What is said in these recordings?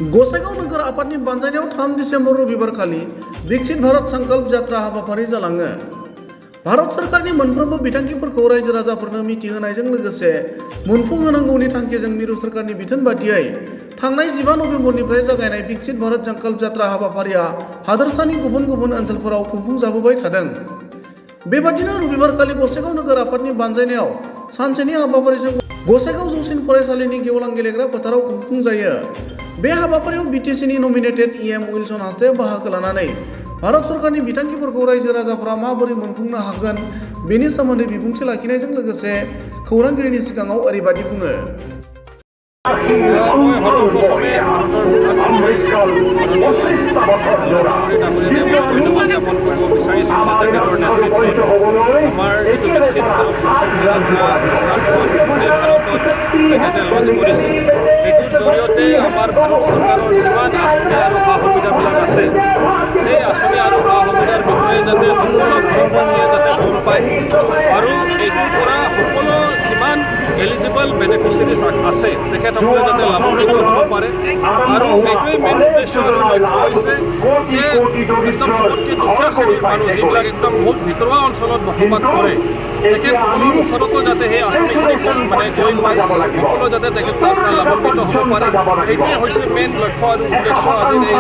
गोसाइगाव नोगोर आफादनि बानजायनायाव 3 डिसेम्बर रबिबारखालि विकसित भारत संकल्प जात्रा हाबाफारि जालाङो। भारत सरकारनि मोनफ्रोमबो बिथांखिफोरखौ रायजो राजाफोरनो मिथिहोनायजों लोगोसे मोनफुंहोनांगौनि थांखिजों मिरु सरकारनि बिथोन बादियै थांनाय 15 नभेम्बरनिफ्राय जागायनाय विकसित भारत संकल्प जात्रा हाबाफारिया हादोरसानि गुबुन गुबुन ओनसोलफोराव खुंफुंजाबोबाय थादों। बेबादिनो रबिबारखालि गोसाइगाव नोगोर आफादनि बानजायनायाव सानसेनि हाबाफारिजों गोसाइगाव जौसिन फरायसालिनि गेवलां गेलेग्रा फोथाराव खुंफुंजायो। बे हाबाफारियाव बिटिसिनि नमिनेटेड इएम उइलसन हांसदाया बाहागो लानानै भारत सरकारनि बिथांखिफोरखौ रायजो राजाफोरा माबोरै मोनफुंनो हागोन बेनि सोमोन्दै बिबुंथि लाखिनायजों लोगोसे खौरांगिरिनि सिगाङाव ओरैबादि बुङो। জৰিয়তে আমাৰ ভাৰত চৰকাৰৰ যিমান আঁচনি আৰু সা সুবিধাবিলাক আছে সেই আঁচনি আৰু সা সুবিধাৰ বিষয়ে যাতে সকলো ঘৰখনীয়ে যাতে গম পায় আৰু এইটোৰ পৰা সকলো যিমান এলিজিবল বেনিফিচিয়াৰিজ আছে তেখেতসকলে যাতে লাভান্বিত হ'ব পাৰে আৰু এইটোৱেই মেইন উদ্দেশ্য আৰু লক্ষ্য হৈছে যে একদম চবতকৈ দুখীয়া শ্ৰেণীৰ মানুহ যিবিলাক একদম বহুত ভিতৰুৱা অঞ্চলত বসবাস কৰে তেখেতসকলৰ ওচৰতো যাতে সেই আঁচনিখিনি মানে গৈ পায় সকলো যাতে তেখেতসকলৰ পৰা লাভান্বিত হ'ব পাৰে সেইটোৱে হৈছে মেইন লক্ষ্য আৰু উদ্দেশ্য আজিৰ এই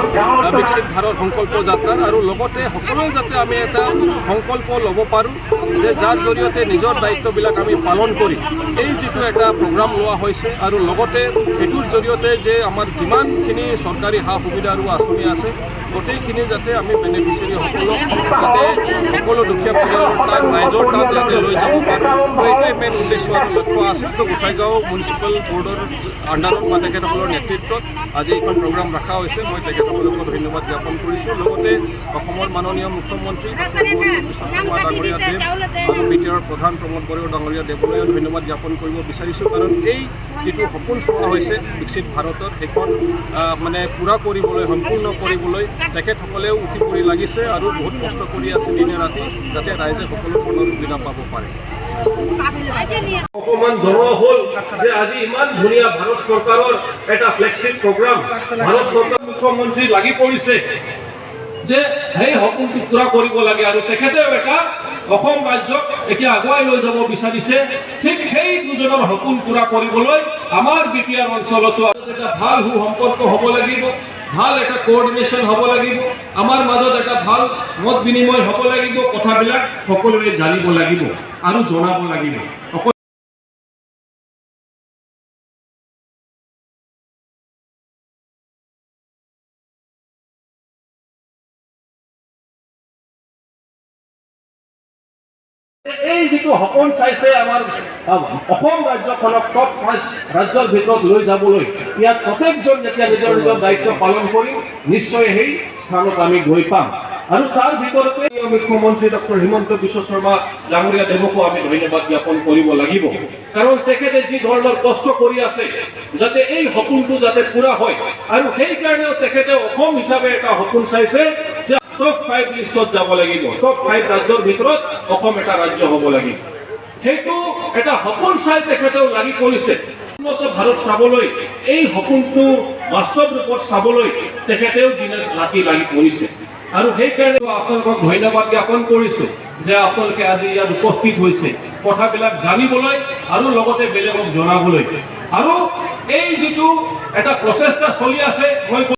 বিকশিত ভাৰত সংকল্প যাত্ৰাৰ আৰু লগতে সকলোৱে যাতে আমি এটা সংকল্প ল'ব পাৰোঁ যে যাৰ জৰিয়তে নিজৰ দায়িত্ববিলাক আমি পালন কৰি এই যিটো এটা প্ৰগ্ৰাম লোৱা হৈছে আৰু লগতে এইটোৰ জৰিয়তে যে আমাৰ যিমানখিনি চৰকাৰী সা সুবিধা আৰু আঁচনি আছে গোটেইখিনি যাতে আমি বেনিফিচিয়াৰীসকলক যাতে সকলো দুখীয়া পৰিয়ালৰ তাত ৰাইজৰ তাত যাতে লৈ যাব পাৰোঁ সেইটোৱে মেইন উদ্দেশ্য আৰু লক্ষ্য আছে। তো গোসাইগাঁও মিউনিচিপেল বৰ্ডৰ আণ্ডাৰত বা তেখেতসকলৰ নেতৃত্বত আজি এইখন প্ৰগ্ৰাম ৰখা হৈছে। মই তেখেতসকলকো ধন্যবাদ জ্ঞাপন কৰিছোঁ। লগতে অসমৰ মাননীয় মুখ্যমন্ত্ৰী ডাঙৰীয়া দেৱ আৰু বিটিআৰৰ প্ৰধান প্ৰমোদ বড়ো ডাঙৰীয়া দেৱলৈও ধন্যবাদ জ্ঞাপন কৰিব বিচাৰিছোঁ, কাৰণ এই যিটো সপোন চোৱা হৈছে বিকশিত ভাৰতত সেইখন মানে পূৰা কৰিবলৈ সম্পূৰ্ণ কৰিবলৈ তেখেতসকলেও উঠি পৰি লাগিছে আৰু বহুত কষ্ট কৰি আছে দিনে ৰাতি যাতে ৰাইজে সকলো ধৰণৰ সুবিধা পাব পাৰে। অকমান জনোৱা হ'ল যে আজি ইমান ধুনীয়া ভাৰত চৰকাৰৰ এটা ফ্লেগশ্বিপ প্ৰগ্ৰাম ভাৰত চৰকাৰ মুখ্যমন্ত্ৰী লাগি পৰিছে যে সেই সপোনটো পূৰা কৰিব লাগে আৰু তেখেতেও এটা অসম ৰাজ্যক এতিয়া আগুৱাই লৈ যাব বিচাৰিছে। ঠিক সেই দুজনৰ সপোন পূৰা কৰিবলৈ আমাৰ বিটিআৰ অঞ্চলতো এটা ভাল সু সম্পৰ্ক হ'ব লাগিব, ভাল এটা কোঅৰ্ডিনেশ্যন হ'ব লাগিব, আমাৰ মাজত এটা ভাল মত বিনিময় হ'ব লাগিব, কথাবিলাক সকলোৱে জানিব লাগিব আৰু জনাব লাগিব। এই যিটো সপোন চাইছে আমাৰ অসম ৰাজ্যখনক টপ 5 ৰাজ্যৰ ভিতৰত লৈ যাবলৈ ইয়াত প্ৰত্যেকজন যেতিয়া নিজৰ নিজৰ দায়িত্ব পালন কৰিম নিশ্চয় সেই স্থানত আমি গৈ পাম। আৰু তাৰ ভিতৰতে মুখ্যমন্ত্ৰী ডক্টৰ হিমন্ত বিশ্ব শৰ্মা ডাঙৰীয়া দেৱকো আমি ধন্যবাদ জ্ঞাপন কৰিব লাগিব, কাৰণ তেখেতে যি ধৰণৰ কষ্ট কৰি আছে যাতে এই সপোনটো যাতে পূৰা হয় আৰু সেইকাৰণেও তেখেতে অসম হিচাপে এটা সপোন চাইছে যে টপ 5 লিষ্টত যাব লাগিব, টপ 5 ৰাজ্যৰ ভিতৰত অসম এটা ৰাজ্য হ'ব লাগিব। সেইটো এটা সপোন চাই তেখেতেও লাগি পৰিছে। উন্নত ভাৰত চাবলৈ এই সপোনটো বাস্তৱ ৰূপত চাবলৈ তেখেতেও দিনে ৰাতি লাগি পৰিছে আৰু সেইকাৰণে আপোনালোকক ধন্যবাদ জ্ঞাপন কৰিছোঁ যে আপোনালোকে আজি ইয়াত উপস্থিত হৈছে কথাবিলাক জানিবলৈ আৰু লগতে বেলেগক জনাবলৈ। আৰু এই যিটো এটা প্ৰচেষ্টা চলি আছে মই